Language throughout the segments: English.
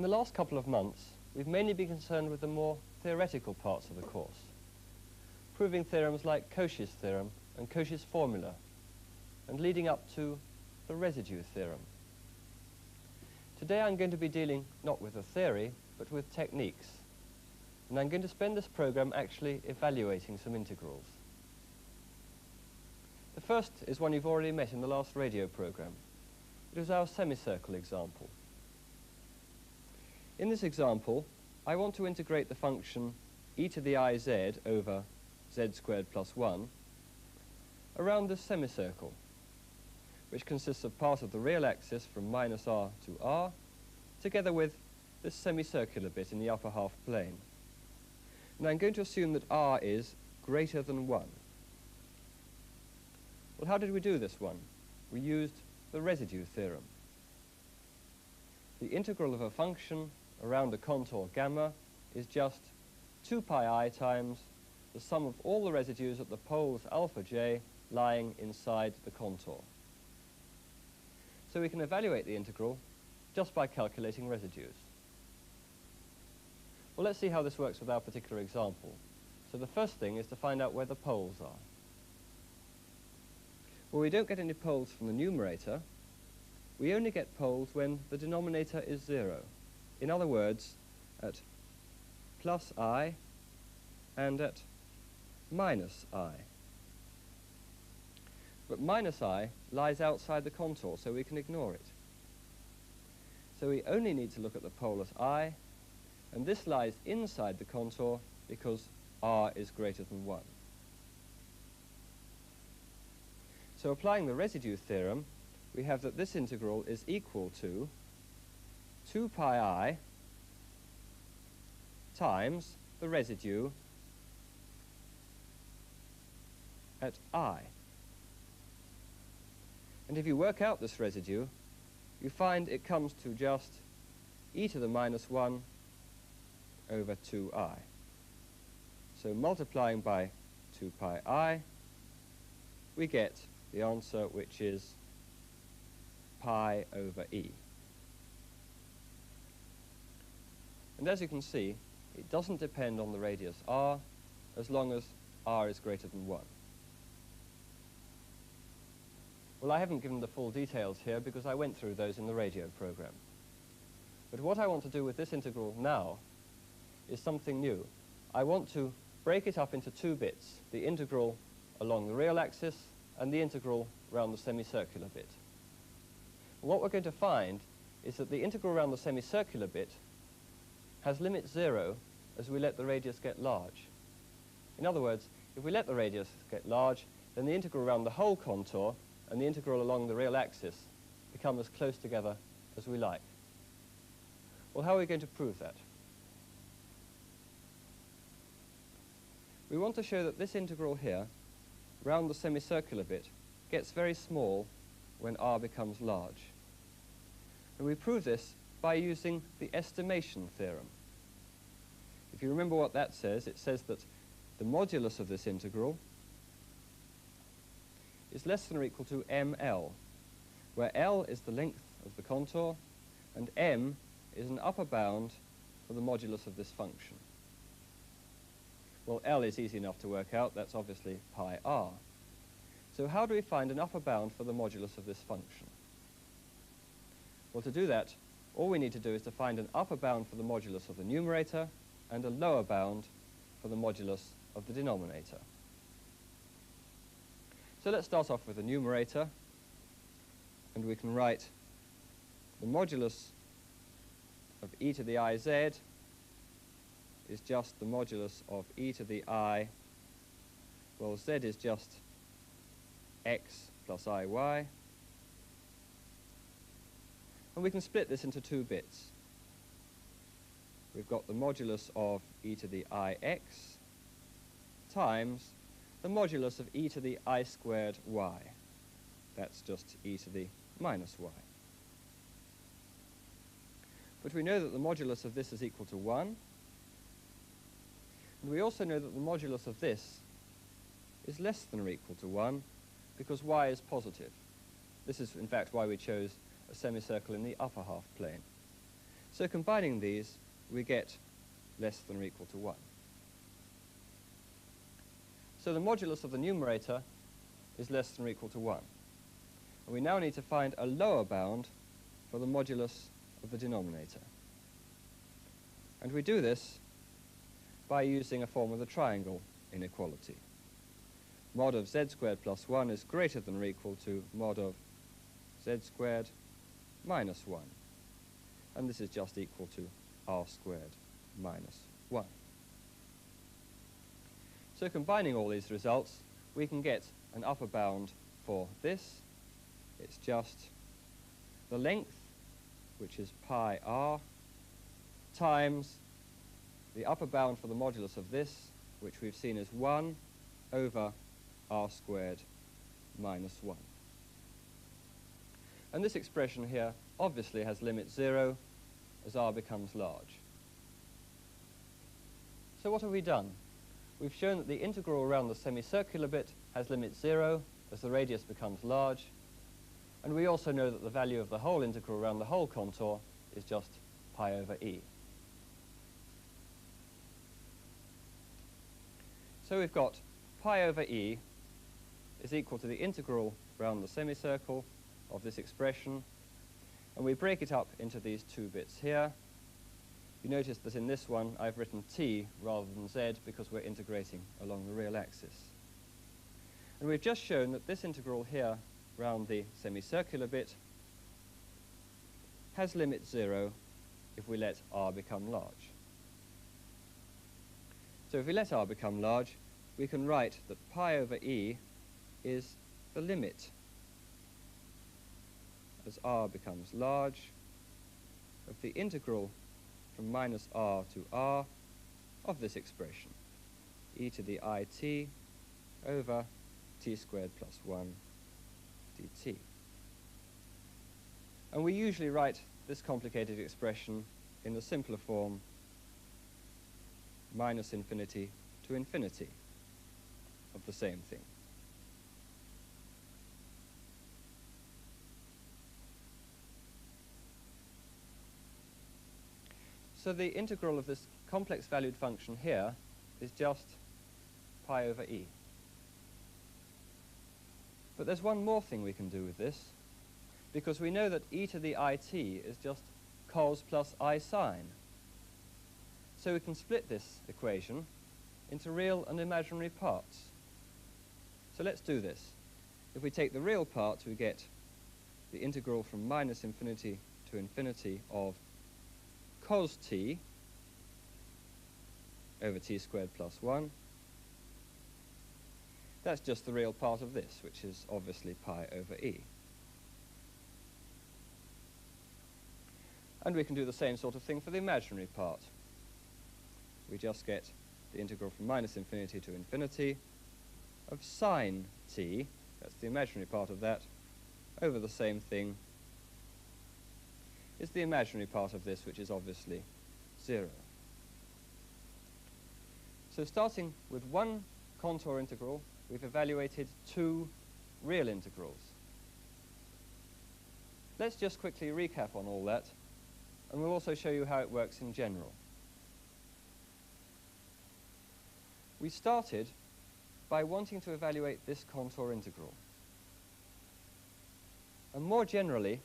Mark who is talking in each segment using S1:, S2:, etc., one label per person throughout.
S1: the last couple of months, we've mainly been concerned with the more theoretical parts of the course, proving theorems like Cauchy's theorem and Cauchy's formula, and leading up to the residue theorem. Today I'm going to be dealing not with a theory, but with techniques, and I'm going to spend this program actually evaluating some integrals. The first is one you've already met in the last radio program. It was our semicircle example. In this example, I want to integrate the function e to the iz over z squared plus 1 around this semicircle, which consists of part of the real axis from minus r to r, together with this semicircular bit in the upper half plane. And I'm going to assume that r is greater than 1. Well, how did we do this one? We used the residue theorem. The integral of a function around a contour gamma is just 2 pi I times the sum of all the residues at the poles alpha j lying inside the contour. So we can evaluate the integral just by calculating residues. Well, let's see how this works with our particular example. So the first thing is to find out where the poles are. Well, we don't get any poles from the numerator. We only get poles when the denominator is 0. In other words, at plus I and at minus I. But minus I lies outside the contour, so we can ignore it. So we only need to look at the pole at I, and this lies inside the contour because r is greater than 1. So applying the residue theorem, we have that this integral is equal to 2 pi I times the residue at I. And if you work out this residue, you find it comes to just e to the minus 1 over 2I. So multiplying by 2 pi I, we get the answer, which is pi over e. And as you can see, it doesn't depend on the radius r, as long as r is greater than 1. Well, I haven't given the full details here because I went through those in the radio program. But what I want to do with this integral now is something new. I want to break it up into two bits, the integral along the real axis and the integral around the semicircular bit. What we're going to find is that the integral around the semicircular bit has limit 0 as we let the radius get large. In other words, if we let the radius get large, then the integral around the whole contour and the integral along the real axis become as close together as we like. Well, how are we going to prove that? We want to show that this integral here, round the semicircular bit, gets very small when r becomes large. And we prove this by using the estimation theorem. If you remember what that says, it says that the modulus of this integral is less than or equal to ml, where L is the length of the contour and m is an upper bound for the modulus of this function. Well, L is easy enough to work out. That's obviously pi r. So how do we find an upper bound for the modulus of this function? Well, to do that, all we need to do is to find an upper bound for the modulus of the numerator and a lower bound for the modulus of the denominator. So let's start off with the numerator, and we can write the modulus of e to the iz is just the modulus of e to the I, well, z is just x plus iy, and we can split this into two bits. We've got the modulus of e to the ix times the modulus of e to the I squared y. That's just e to the minus y. But we know that the modulus of this is equal to 1, and we also know that the modulus of this is less than or equal to 1 because y is positive. This is, in fact, why we chose a semicircle in the upper half plane. So combining these, we get less than or equal to 1. So the modulus of the numerator is less than or equal to 1. And we now need to find a lower bound for the modulus of the denominator. And we do this by using a form of the triangle inequality. Mod of z squared plus 1 is greater than or equal to mod of z squared minus 1. And this is just equal to r squared minus 1. So combining all these results, we can get an upper bound for this. It's just the length, which is pi r, times the upper bound for the modulus of this, which we've seen as 1 over r squared minus 1. And this expression here obviously has limit 0 as r becomes large. So what have we done? We've shown that the integral around the semicircular bit has limit 0 as the radius becomes large, and we also know that the value of the whole integral around the whole contour is just pi over e. So we've got pi over e is equal to the integral around the semicircle of this expression, and we break it up into these two bits here. You notice that in this one I've written t rather than z because we're integrating along the real axis. And we've just shown that this integral here round the semicircular bit has limit 0 if we let r become large. So if we let r become large, we can write that pi over e is the limit as r becomes large of the integral from minus r to r of this expression, e to the it over t squared plus 1 dt. And we usually write this complicated expression in the simpler form minus infinity to infinity of the same thing. So the integral of this complex valued function here is just pi over e. But there's one more thing we can do with this, because we know that e to the it is just cos plus I sine. So we can split this equation into real and imaginary parts. So let's do this. If we take the real parts, we get the integral from minus infinity to infinity of cos t over t squared plus 1. That's just the real part of this, which is obviously pi over e. And we can do the same sort of thing for the imaginary part. We just get the integral from minus infinity to infinity of sine t, that's the imaginary part of that, over the same thing is the imaginary part of this, which is obviously 0. So starting with one contour integral, we've evaluated two real integrals. Let's just quickly recap on all that, and we'll also show you how it works in general. We started by wanting to evaluate this contour integral. And more generally,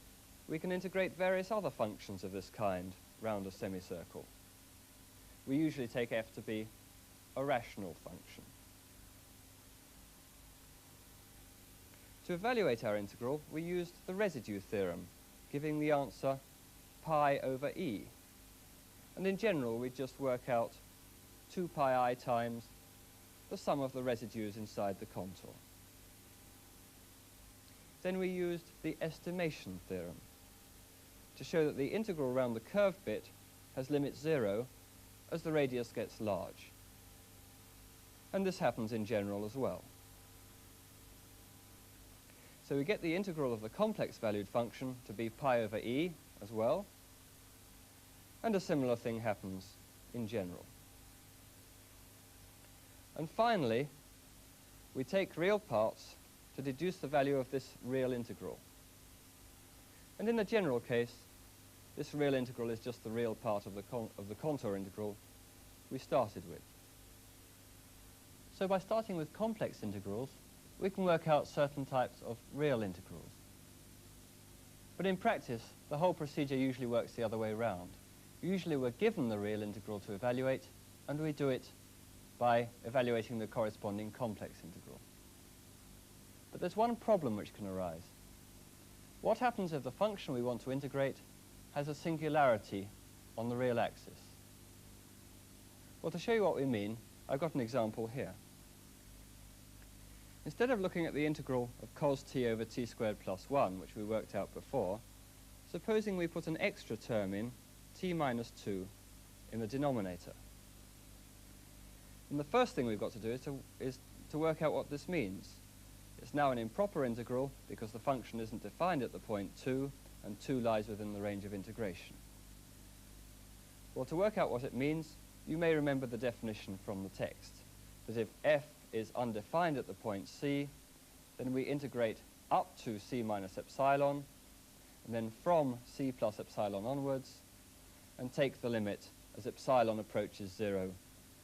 S1: we can integrate various other functions of this kind round a semicircle. We usually take f to be a rational function. To evaluate our integral, we used the residue theorem, giving the answer pi over e. And in general, we just work out 2 pi I times the sum of the residues inside the contour. Then we used the estimation theorem to show that the integral around the curved bit has limit 0 as the radius gets large. And this happens in general as well. So we get the integral of the complex valued function to be pi over e as well, and a similar thing happens in general. And finally, we take real parts to deduce the value of this real integral. And in the general case, this real integral is just the real part of the contour integral we started with. So by starting with complex integrals, we can work out certain types of real integrals. But in practice, the whole procedure usually works the other way around. Usually we're given the real integral to evaluate, and we do it by evaluating the corresponding complex integral. But there's one problem which can arise. What happens if the function we want to integrate has a singularity on the real axis? Well, to show you what we mean, I've got an example here. Instead of looking at the integral of cos t over t squared plus 1, which we worked out before, supposing we put an extra term in, t minus 2, in the denominator. And the first thing we've got to do is to work out what this means. It's now an improper integral because the function isn't defined at the point 2, and 2 lies within the range of integration. Well, to work out what it means, you may remember the definition from the text, that if f is undefined at the point c, then we integrate up to c minus epsilon, and then from c plus epsilon onwards, and take the limit as epsilon approaches 0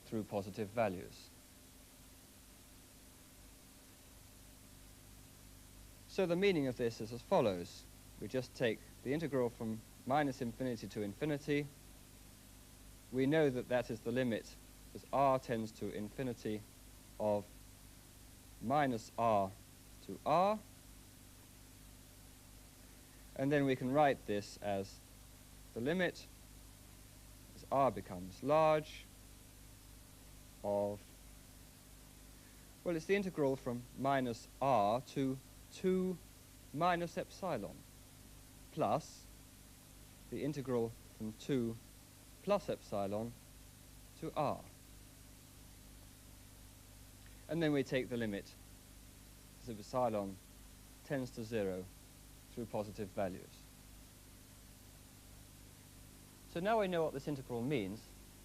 S1: through positive values. So the meaning of this is as follows. We just take the integral from minus infinity to infinity. We know that that is the limit as r tends to infinity of minus r to r. And then we can write this as the limit as r becomes large of, well, it's the integral from minus r to 2 minus epsilon plus the integral from 2 plus epsilon to r. And then we take the limit as epsilon tends to 0 through positive values. So now we know what this integral means.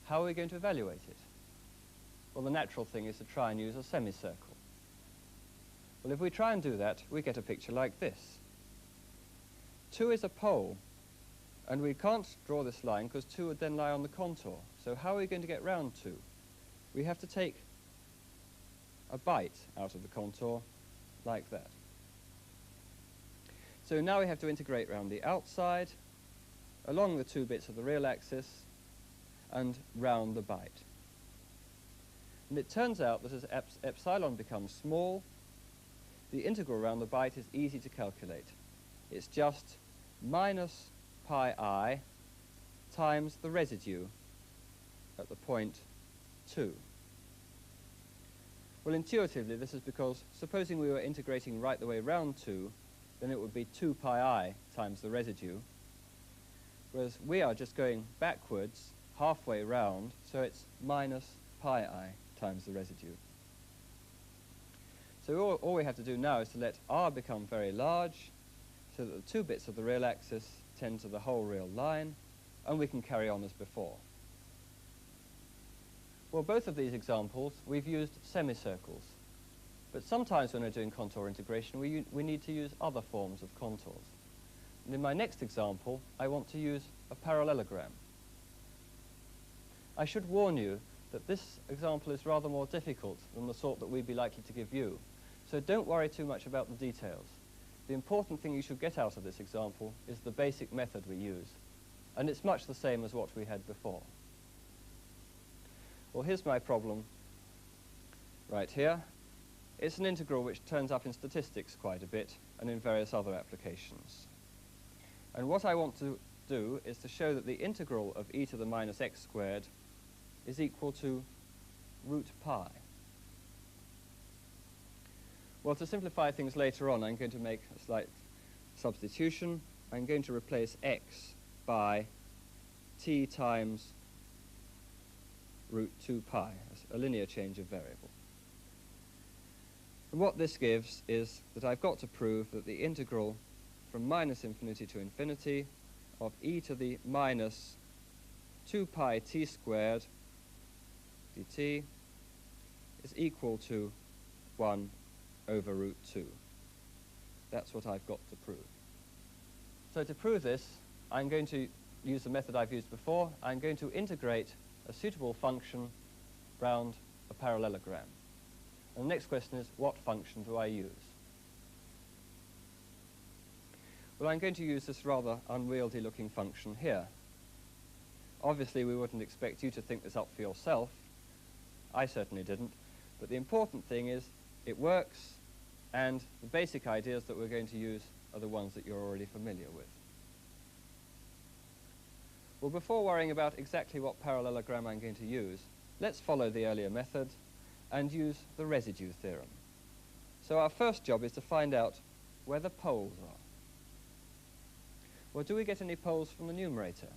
S1: How are we going to evaluate it? Well, the natural thing is to try and use a semicircle. Well, if we try and do that, we get a picture like this. 2 is a pole, and we can't draw this line because 2 would then lie on the contour. So how are we going to get round 2? We have to take a bite out of the contour like that. So now we have to integrate round the outside, along the 2 bits of the real axis, and round the bite. And it turns out that as epsilon becomes small, the integral around the bite is easy to calculate. It's just minus pi I times the residue at the point 2. Well, intuitively, this is because supposing we were integrating right the way round 2, then it would be 2 pi I times the residue, whereas we are just going backwards halfway round, so it's minus pi I times the residue. So all we have to do now is to let r become very large, so that the 2 bits of the real axis tend to the whole real line, and we can carry on as before. Well, both of these examples, we've used semicircles. But sometimes when we're doing contour integration, we need to use other forms of contours. And in my next example, I want to use a parallelogram. I should warn you that this example is rather more difficult than the sort that we'd be likely to give you. So don't worry too much about the details. The important thing you should get out of this example is the basic method we use. And it's much the same as what we had before. Well, here's my problem right here. It's an integral which turns up in statistics quite a bit and in various other applications. And what I want to do is to show that the integral of e to the minus x squared is equal to root pi. Well, to simplify things later on, I'm going to make a slight substitution. I'm going to replace x by t times root 2 pi, a linear change of variable. And what this gives is that I've got to prove that the integral from minus infinity to infinity of e to the minus 2 pi t squared dt is equal to 1 over root 2. That's what I've got to prove. So to prove this, I'm going to use the method I've used before. I'm going to integrate a suitable function round a parallelogram. And the next question is, what function do I use? Well, I'm going to use this rather unwieldy looking function here. Obviously, we wouldn't expect you to think this up for yourself. I certainly didn't. But the important thing is it works, and the basic ideas that we're going to use are the ones that you're already familiar with. Well, before worrying about exactly what parallelogram I'm going to use, let's follow the earlier method and use the residue theorem. So our first job is to find out where the poles are. Well, do we get any poles from the numerator?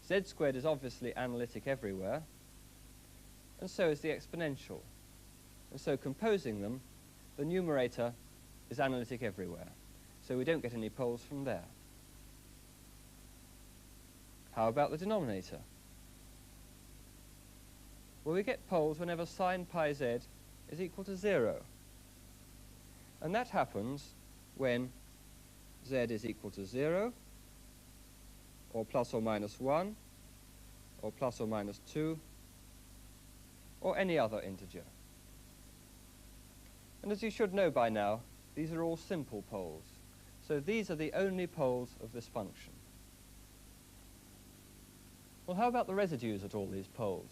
S1: Z squared is obviously analytic everywhere, and so is the exponential. And so composing them, the numerator is analytic everywhere. So we don't get any poles from there. How about the denominator? Well, we get poles whenever sine pi z is equal to 0. And that happens when z is equal to 0, or plus or minus 1, or plus or minus 2, or any other integer. And as you should know by now, these are all simple poles. So these are the only poles of this function. Well, how about the residues at all these poles?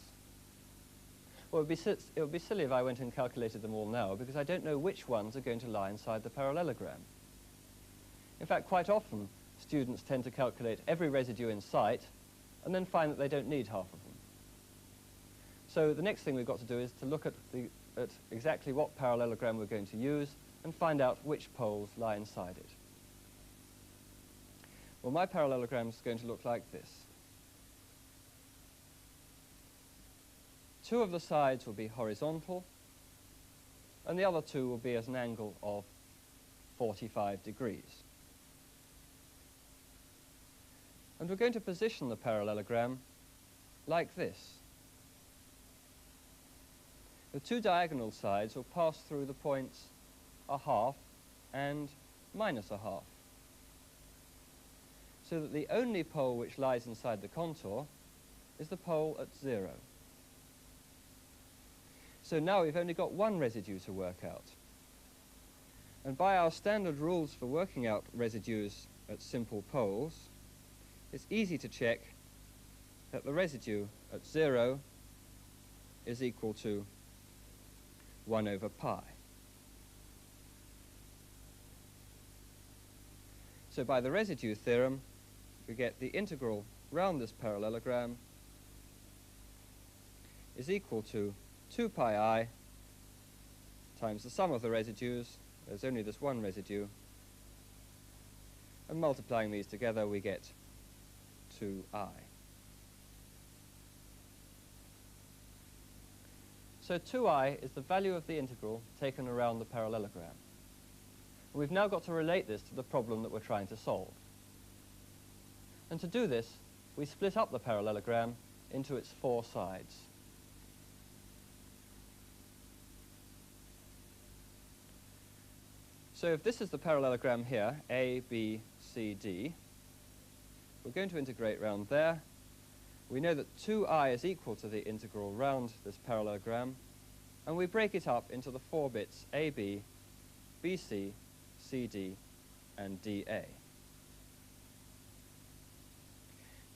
S1: Well, it would be silly if I went and calculated them all now, because I don't know which ones are going to lie inside the parallelogram. In fact, quite often, students tend to calculate every residue in sight, and then find that they don't need half of them. So the next thing we've got to do is to look at exactly what parallelogram we're going to use, and find out which poles lie inside it. Well, my parallelogram is going to look like this. Two of the sides will be horizontal, and the other two will be at an angle of 45 degrees. And we're going to position the parallelogram like this. The two diagonal sides will pass through the points 1/2 and -1/2. So that the only pole which lies inside the contour is the pole at 0. So now we've only got one residue to work out. And by our standard rules for working out residues at simple poles, it's easy to check that the residue at 0 is equal to 1/pi. So by the residue theorem, we get the integral round this parallelogram is equal to 2πi times the sum of the residues. There's only this one residue, and multiplying these together we get 2i. So 2i is the value of the integral taken around the parallelogram. We've now got to relate this to the problem that we're trying to solve. And to do this, we split up the parallelogram into its 4 sides. So if this is the parallelogram here, A, B, C, D, we're going to integrate round there. We know that 2i is equal to the integral round this parallelogram, and we break it up into the 4 bits AB, BC, CD, and DA.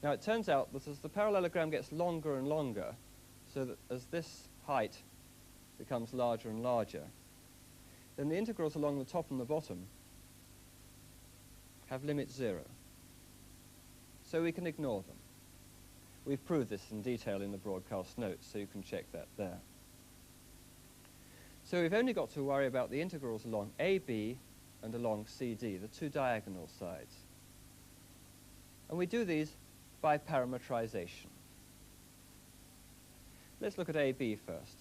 S1: Now it turns out that as the parallelogram gets longer and longer, so that as this height becomes larger and larger, then the integrals along the top and the bottom have limit 0. So we can ignore them. We've proved this in detail in the broadcast notes, so you can check that there. So we've only got to worry about the integrals along AB and along CD, the two diagonal sides. And we do these by parametrization. Let's look at AB first.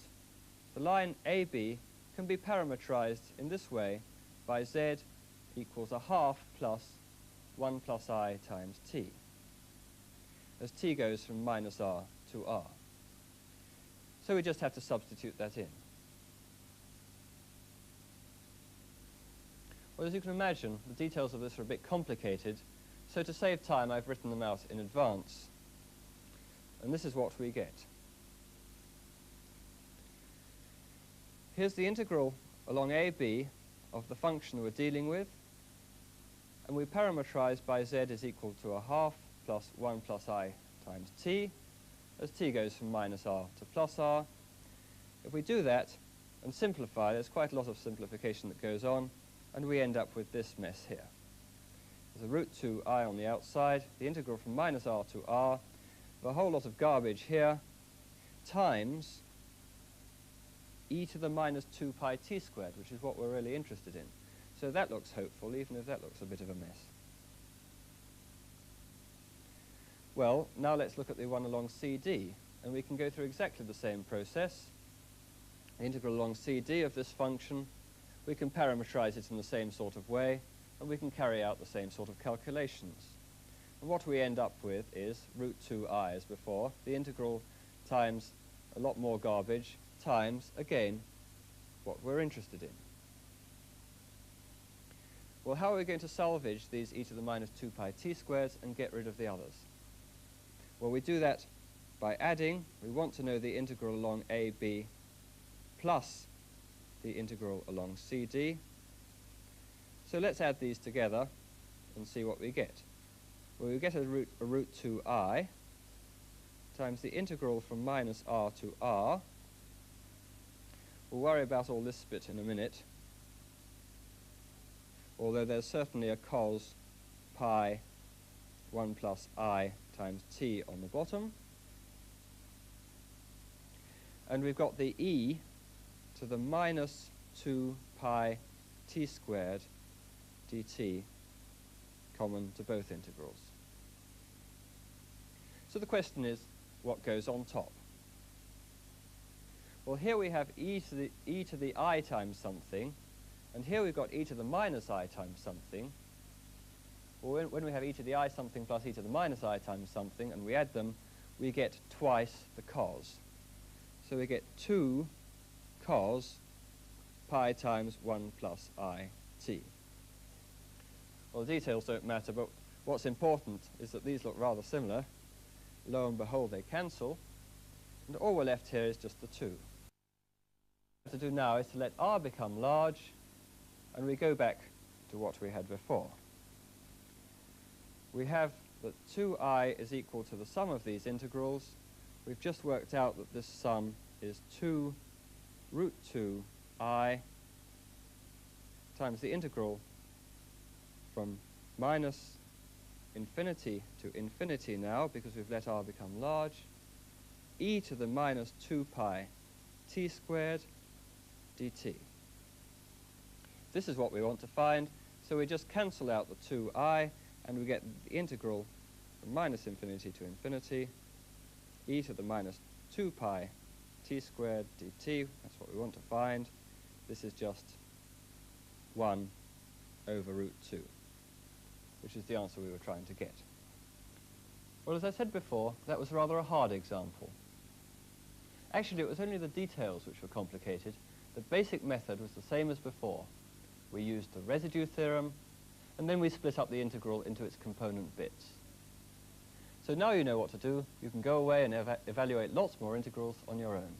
S1: The line AB can be parametrized in this way by z equals 1/2 plus 1 plus I times t, as t goes from -r to r. So we just have to substitute that in. Well, as you can imagine, the details of this are a bit complicated, So to save time, I've written them out in advance. And this is what we get. Here's the integral along AB of the function we're dealing with. And we parameterize by z is equal to a half plus 1 plus I times t, as t goes from minus r to plus r. If we do that and simplify, there's quite a lot of simplification that goes on, and we end up with this mess here. There's a root 2I on the outside, the integral from minus r to r, a whole lot of garbage here, times e to the minus 2 pi t squared, which is what we're really interested in. So that looks hopeful, even if that looks a bit of a mess. Well, now let's look at the one along CD, and we can go through exactly the same process. The integral along CD of this function, we can parameterize it in the same sort of way, and we can carry out the same sort of calculations. And what we end up with is root 2I as before, the integral times a lot more garbage, times, again, what we're interested in. Well, how are we going to salvage these e to the minus 2 pi t squares and get rid of the others? Well, we do that by adding. We want to know the integral along AB plus the integral along CD. So let's add these together and see what we get. Well, we get a root 2I times the integral from minus r to r. We'll worry about all this bit in a minute, although there's certainly a cos pi 1 plus I times t on the bottom. And we've got the e to the minus 2 pi t squared dt common to both integrals. So the question is, what goes on top? Well, here we have e to the I times something, and here we've got e to the minus I times something. Well, when we have e to the I something plus e to the minus I times something, and we add them, we get twice the cos. So we get 2 cos pi times 1 plus I t. Well, the details don't matter, but what's important is that these look rather similar. Lo and behold, they cancel, and all we're left here is just the 2. What to do now is to let r become large, and we go back to what we had before. We have that 2I is equal to the sum of these integrals. We've just worked out that this sum is 2 root 2I times the integral from minus infinity to infinity now, because we've let r become large, e to the minus 2 pi t squared dt. This is what we want to find, so we just cancel out the 2I, and we get the integral from minus infinity to infinity, e to the minus 2 pi t squared dt. That's what we want to find. This is just 1 over root 2, which is the answer we were trying to get. Well, as I said before, that was rather a hard example. Actually, it was only the details which were complicated. The basic method was the same as before. We used the residue theorem, and then we split up the integral into its component bits. So now you know what to do. You can go away and evaluate lots more integrals on your own.